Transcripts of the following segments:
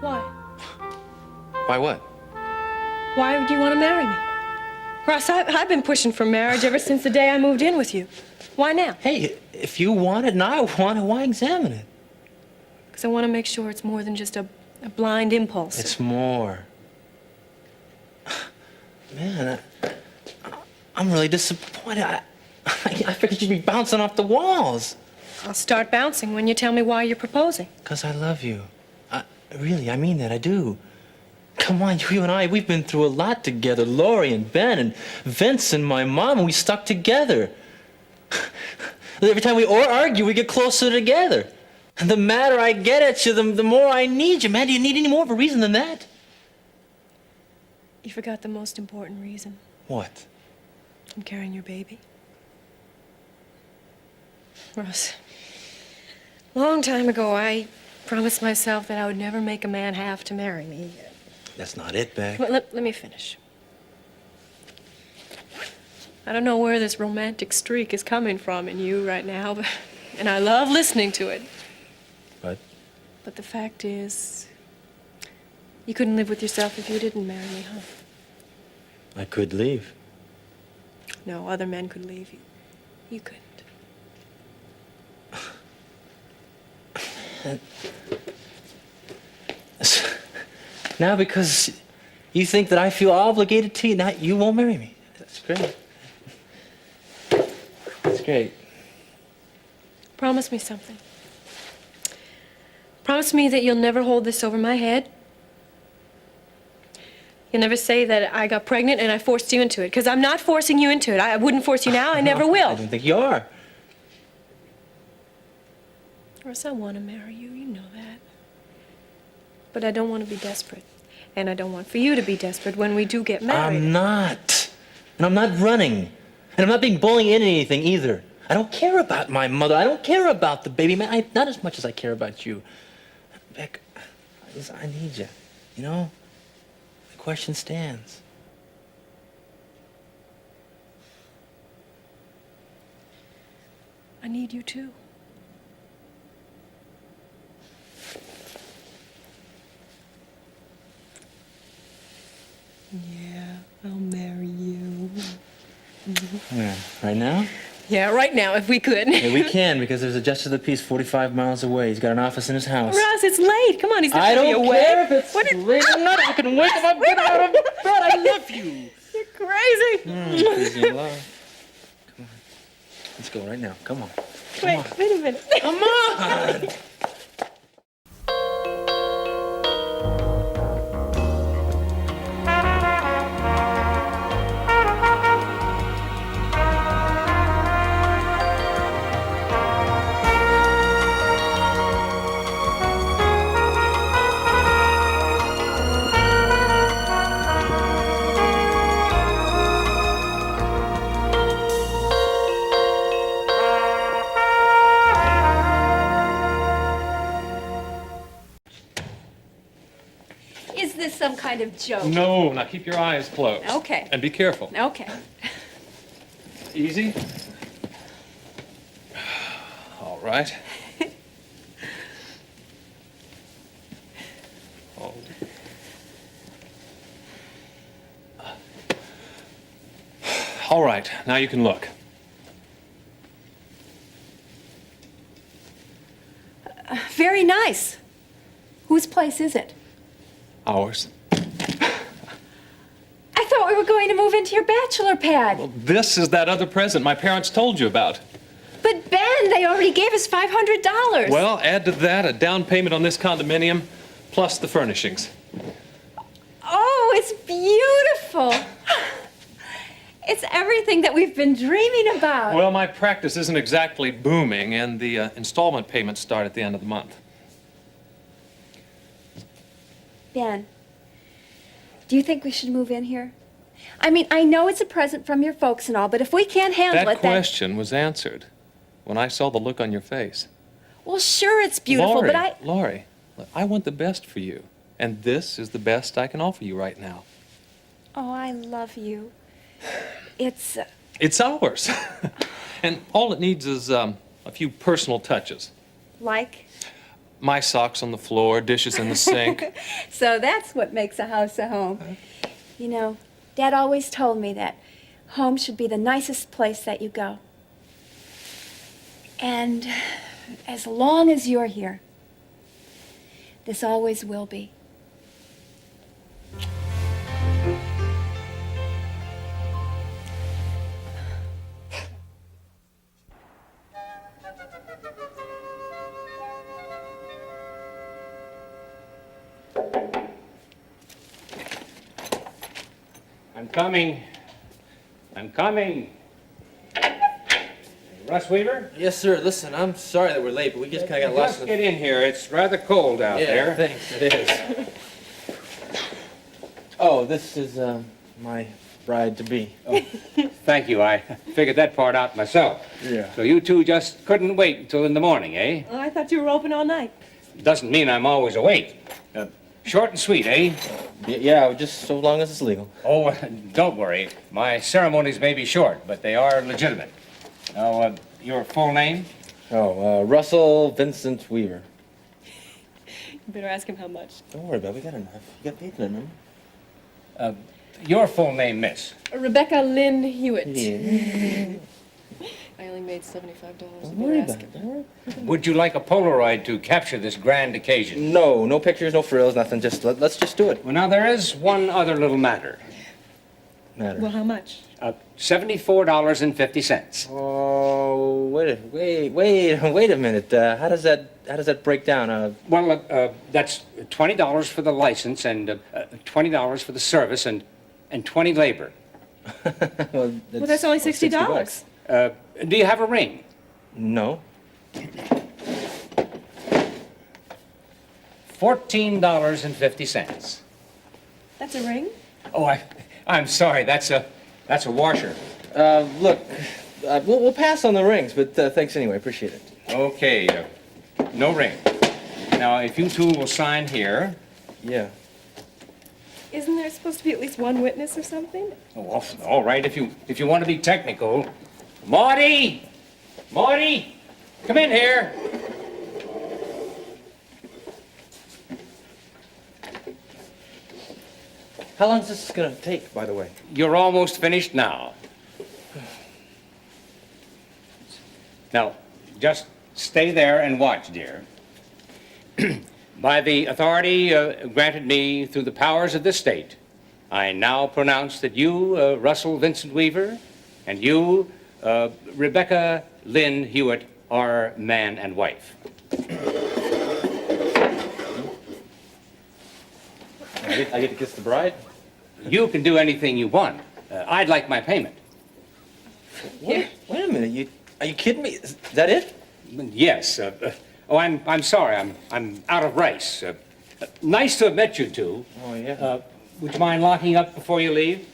Why? Why what? Why do you want to marry me? Ross, I've been pushing for marriage ever since the day I moved in with you. Why now? Hey, if you want it and I want it, why examine it? Because I want to make sure it's more than just a blind impulse. It's more. Man, I'm really disappointed. I figured you'd be bouncing off the walls. I'll start bouncing when you tell me why you're proposing. Because I love you. Really, I mean that, I do. Come on, you and I, we've been through a lot together. Lori and Ben and Vince and my mom, and we stuck together. Every time we argue, we get closer together. And the madder I get at you, the more I need you. Man, do you need any more of a reason than that? You forgot the most important reason. What? I'm carrying your baby. Russ, long time ago, I promised myself that I would never make a man have to marry me. That's not it, Beck. Let me finish. I don't know where this romantic streak is coming from in you right now, and I love listening to it. What? But the fact is, you couldn't live with yourself if you didn't marry me, huh? I could leave. No, other men could leave you. You couldn't. Now because you think that I feel obligated to you, now you won't marry me. That's great. That's great. Promise me something. Promise me that you'll never hold this over my head. You'll never say that I got pregnant and I forced you into it, because I'm not forcing you into it. I wouldn't force you now. I never will. I don't think you are. Russ, I want to marry you. You know that. But I don't want to be desperate. And I don't want for you to be desperate when we do get married. I'm not. And I'm not running. And I'm not being bullied into anything either. I don't care about my mother. I don't care about the baby. Man, not as much as I care about you. Beck, I need you. You know? The question stands. I need you too. Yeah, I'll marry you. Where? Right now? Yeah, right now, if we could. Yeah, we can, because there's a justice of the peace 45 miles away. He's got an office in his house. Russ, it's late. Come on, he's not I gonna be don't away. care if it's late or not. I can wake up. Get out of bed. I love you. You're crazy. Crazy in love. Come on. Let's go right now. Come on. Wait a minute. Come on. Is this some kind of joke? No, now keep your eyes closed. Okay. And be careful. Okay. Easy. All right. Hold. All right, now you can look. Very nice. Whose place is it? Ours. I thought we were going to move into your bachelor pad. Well, this is that other present my parents told you about. But Ben, they already gave us $500. Well, add to that a down payment on this condominium, plus the furnishings. Oh, it's beautiful. It's everything that we've been dreaming about. Well, my practice isn't exactly booming, and the installment payments start at the end of the month. Ben, do you think we should move in here? I mean, I know it's a present from your folks and all, but if we can't handle That it, then... question was answered when I saw the look on your face. Well, sure, it's beautiful, Laurie, but I... Laurie, look, I want the best for you, and this is the best I can offer you right now. Oh, I love you. It's... It's ours. And all it needs is a few personal touches. Like? My socks on the floor, dishes in the sink. So that's what makes a house a home. You know, Dad always told me that home should be the nicest place that you go. And as long as you're here, this always will be. I'm coming. I'm coming. Russ Weaver? Yes, sir. Listen, I'm sorry that we're late, but we just kind of got lost Just in get in here. It's rather cold out there. Thanks. It is. Oh, this is my bride-to-be. Thank you. I figured that part out myself. Yeah. So you two just couldn't wait until in the morning, eh? Oh, I thought you were open all night. Doesn't mean I'm always awake. Short and sweet, eh? Yeah, just so long as it's legal. Oh, don't worry. My ceremonies may be short, but they are legitimate. Now, your full name? Oh, Russell Vincent Weaver. You better ask him how much. Don't worry about it. We got enough. You got paid for that, remember? Your full name, miss. Rebecca Lynn Hewitt. Yeah. I only made $75. Don't worry about it. Don't worry. Would you like a Polaroid to capture this grand occasion? No pictures, no frills, nothing. Just let's just do it. Well, now, there is one other little matter. Well, how much? $74.50. Oh, wait a minute. How does that break down? Well, that's $20 for the license and $20 for the service and 20 labor. Well, That's only $60. Do you have a ring? No. $14.50. That's a ring? Oh, I'm sorry. That's a washer. Look, we'll pass on the rings, but thanks anyway. Appreciate it. Okay, no ring. Now, if you two will sign here. Yeah. Isn't there supposed to be at least one witness or something? Oh, all right. If you want to be technical, Marty, come in here. How long is this gonna take, by the way? You're almost finished now. Now, just stay there and watch, dear. By the authority granted me through the powers of this state, I now pronounce that you, Russell Vincent Weaver, and you, Rebecca Lynn Hewitt, are man and wife. I get to kiss the bride? You can do anything you want. I'd like my payment. Wait a minute. Are you kidding me? Is that it? Yes. I'm sorry. I'm out of rice. Nice to have met you two. Oh, yeah. Would you mind locking up before you leave?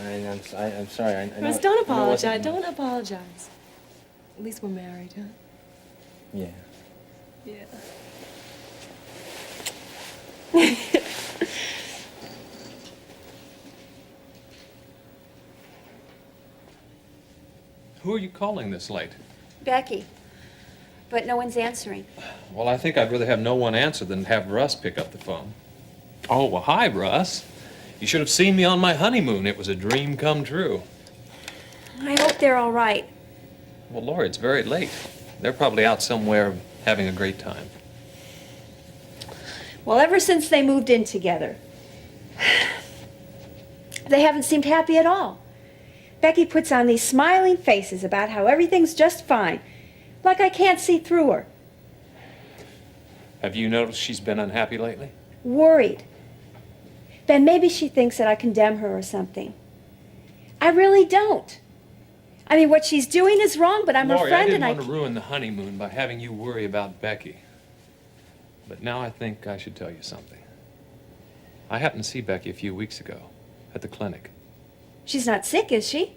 I'm sorry. I know, Russ, don't I know it apologize. wasn't- Don't apologize. At least we're married, huh? Yeah. Yeah. Who are you calling this late? Becky. But no one's answering. Well, I think I'd rather have no one answer than have Russ pick up the phone. Oh, well, hi, Russ. You should have seen me on my honeymoon. It was a dream come true. I hope they're all right. Well, Lori, it's very late. They're probably out somewhere having a great time. Well, ever since they moved in together, they haven't seemed happy at all. Becky puts on these smiling faces about how everything's just fine, like I can't see through her. Have you noticed she's been unhappy lately? Worried. Then maybe she thinks that I condemn her or something. I really don't. I mean, what she's doing is wrong, but I'm her Lori, friend I didn't and want to ruin the honeymoon by having you worry about Becky. But now I think I should tell you something. I happened to see Becky a few weeks ago at the clinic. She's not sick, is she?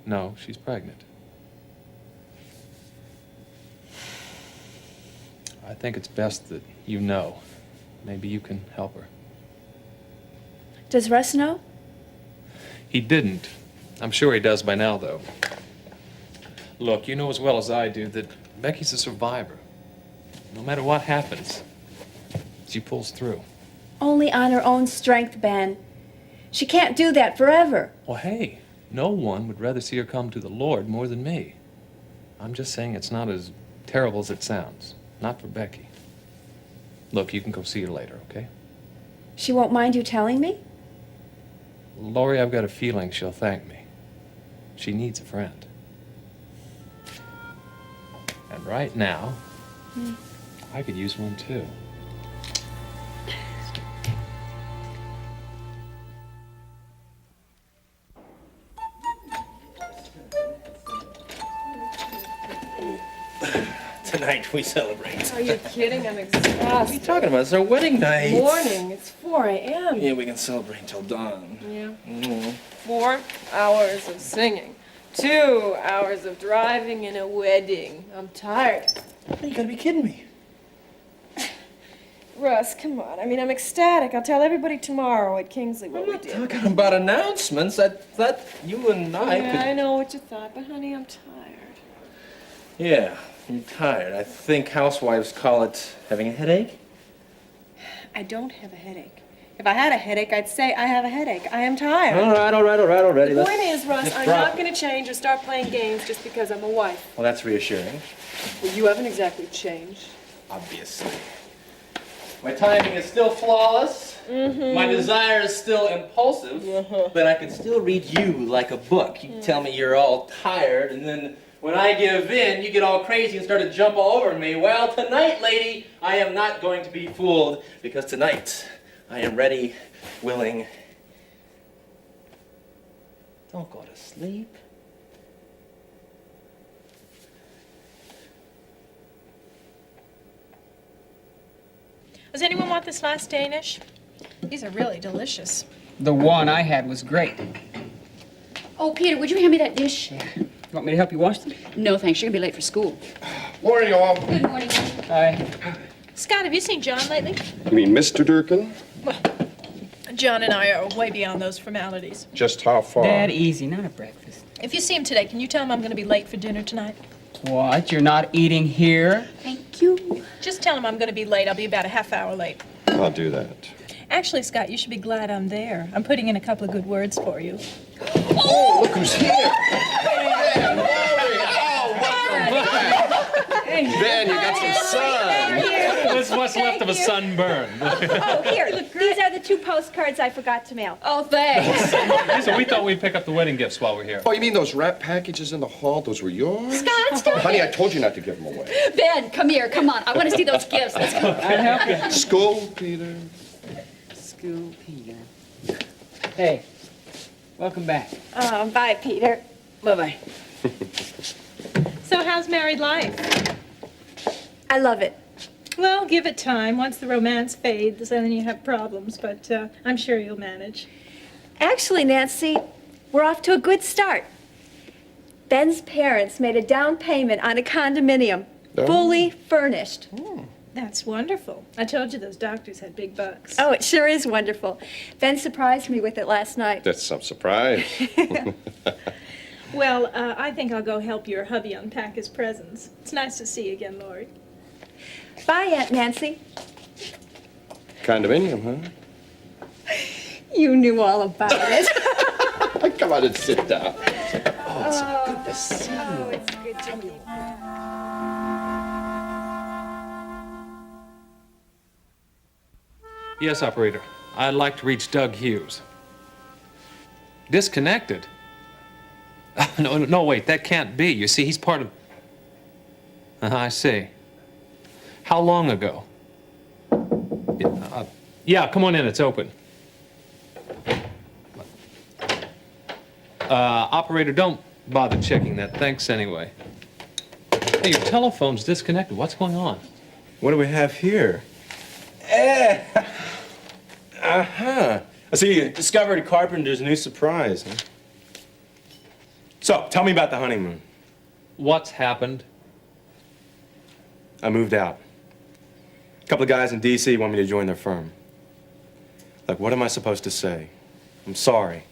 No, she's pregnant. I think it's best that you know. Maybe you can help her. Does Russ know? He didn't, I'm sure he does by now, though. Look, you know as well as I do that Becky's a survivor. No matter what happens, she pulls through. Only on her own strength, Ben. She can't do that forever. Well, hey, no one would rather see her come to the Lord more than me. I'm just saying it's not as terrible as it sounds. Not for Becky. Look, you can go see her later, okay? She won't mind you telling me? Laurie, I've got a feeling she'll thank me. She needs a friend. And right now, I could use one too. Tonight we celebrate. Are you kidding? I'm exhausted. What are you talking about? It's our wedding night. Morning. It's 4 a.m. Yeah, we can celebrate until dawn. Yeah. 4 hours of singing. 2 hours of driving in a wedding. I'm tired. You gotta be kidding me. Russ, come on. I mean, I'm ecstatic. I'll tell everybody tomorrow at Kingsley what I'm we not did. talking about announcements. I thought you and I Yeah, could... I know what you thought, but honey, I'm tired. Yeah, you're tired. I think housewives call it having a headache. I don't have a headache. If I had a headache, I'd say I have a headache. I am tired. All right, already. The point is, Russ, let's I'm drop not going to change or start playing games just because I'm a wife. Well, that's reassuring. Well, you haven't exactly changed. Obviously. My timing is still flawless. My desire is still impulsive. But I can still read you like a book. You tell me you're all tired, and then when I give in, you get all crazy and start to jump all over me. Well, tonight, lady, I am not going to be fooled, because tonight I am ready, willing. Don't go to sleep. Does anyone want this last Danish? These are really delicious. The one I had was great. Oh, Peter, would you hand me that dish? You want me to help you wash them? No, thanks. You're gonna be late for school. Morning, all. Good morning. Hi. Scott, have you seen John lately? You mean Mr. Durkin? John and I are way beyond those formalities. Just how far? Dad, easy, not at breakfast. If you see him today, can you tell him I'm going to be late for dinner tonight? What? You're not eating here? Thank you. Just tell him I'm going to be late. I'll be about a half hour late. I'll do that. Actually, Scott, you should be glad I'm there. I'm putting in a couple of good words for you. Oh, look who's here. Ben, Laurie. Oh, welcome back. Ben, you got some sun. This is what's left of a sunburn. Oh, here. These are the 2 postcards I forgot to mail. Oh, thanks. So we thought we'd pick up the wedding gifts while we're here. Oh, you mean those wrap packages in the hall? Those were yours? Scott, stop Honey, I it. told you not to give them away. Ben, come here. Come on. I want to see those gifts. Let's go. I'll help you. School, Peter. School, Peter. Hey, welcome back. Bye, Peter. Bye-bye. So how's married life? I love it. Well, give it time. Once the romance fades, then you have problems, but I'm sure you'll manage. Actually, Nancy, we're off to a good start. Ben's parents made a down payment on a condominium, Oh. fully furnished. That's wonderful. I told you those doctors had big bucks. Oh, it sure is wonderful. Ben surprised me with it last night. That's some surprise. Well, I think I'll go help your hubby unpack his presents. It's nice to see you again, Laurie. Bye, Aunt Nancy. Condominium, huh? You knew all about it. Come on and sit down. Oh, it's good to be back. Yes, operator. I'd like to reach Doug Hughes. Disconnected? No, wait, that can't be. You see, he's part of... I see. How long ago? Yeah, come on in, it's open. Operator, don't bother checking that. Thanks anyway. Hey, your telephone's disconnected. What's going on? What do we have here? Uh-huh. So you discovered Carpenter's new surprise, huh? So, tell me about the honeymoon. What's happened? I moved out. A couple of guys in D.C. want me to join their firm. Like, what am I supposed to say? I'm sorry.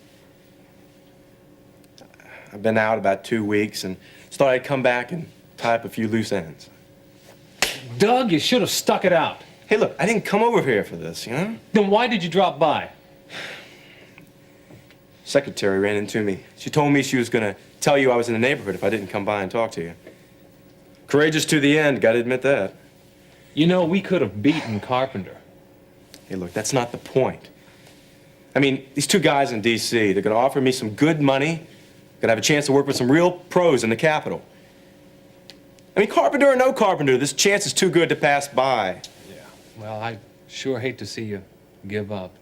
I've been out about 2 weeks and just thought I'd come back and tie up a few loose ends. Doug, you should have stuck it out. Hey, look, I didn't come over here for this, you know? Then why did you drop by? Secretary ran into me. She told me she was gonna tell you I was in the neighborhood if I didn't come by and talk to you. Courageous to the end, gotta admit that. You know, we could have beaten Carpenter. Hey, look, that's not the point. I mean, these two guys in D.C., they're gonna offer me some good money, gonna have a chance to work with some real pros in the Capitol. I mean, Carpenter or no Carpenter, this chance is too good to pass by. Yeah. Well, I sure hate to see you give up.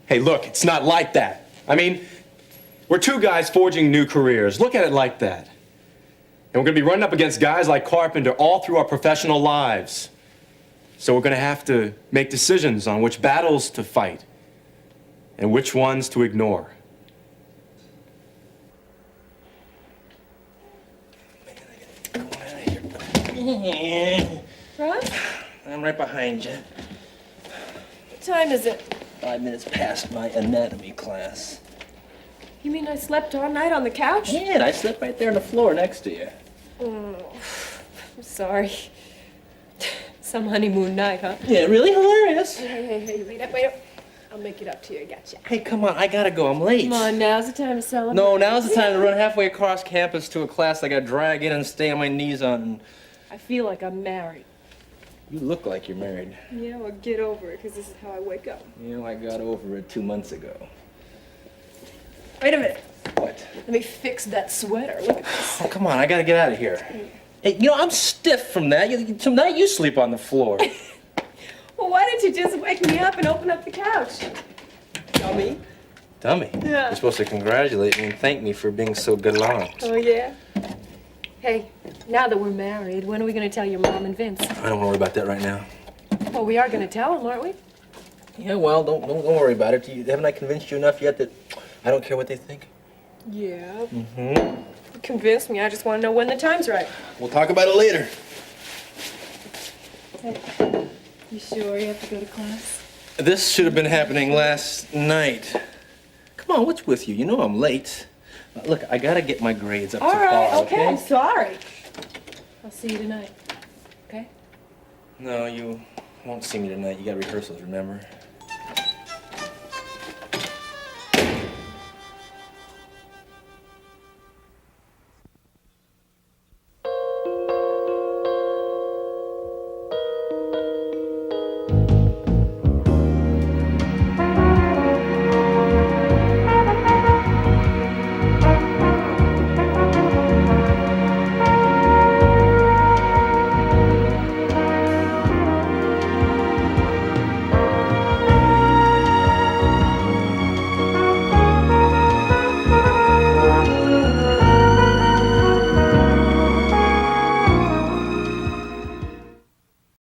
Hey, look, it's not like that. I mean, we're two guys forging new careers. Look at it like that. And we're gonna be running up against guys like Carpenter all through our professional lives. So we're gonna have to make decisions on which battles to fight and which ones to ignore. Ron? I'm right behind you. What time is it? 5 minutes past my anatomy class. You mean I slept all night on the couch? Yeah, and I slept right there on the floor next to you. Oh, I'm sorry. Some honeymoon night, huh? Yeah, really hilarious. Hey, wait up. I'll make it up to you, I gotcha. Hey, come on, I gotta go, I'm late. Come on, now's the time to celebrate. No, now's the time to run halfway across campus to a class I gotta drag in and stay on my knees on. I feel like I'm married. You look like you're married. Yeah, well, get over it, because this is how I wake up. You know, I got over it 2 months ago. Wait a minute. What? Let me fix that sweater. Look at this. Oh, come on, I gotta get out of here. Hey, you know, I'm stiff from that. Tonight you sleep on the floor. Well, why didn't you just wake me up and open up the couch? Dummy. Dummy. Yeah. You're supposed to congratulate me and thank me for being so gallant. Oh, yeah? Hey, now that we're married, when are we going to tell your mom and Vince? I don't worry about that right now. Well, we are going to tell them, aren't we? Yeah, well, don't worry about it. Haven't I convinced you enough yet that I don't care what they think? Yeah. Mm-hmm. You convinced me. I just want to know when the time's right. We'll talk about it later. Hey, you sure you have to go to class? This should have been happening last night. Come on, what's with you? You know I'm late. Look, I gotta get my grades up to All right, par, okay, I'm sorry. I'll see you tonight. Okay? No, you won't see me tonight. You got rehearsals, remember?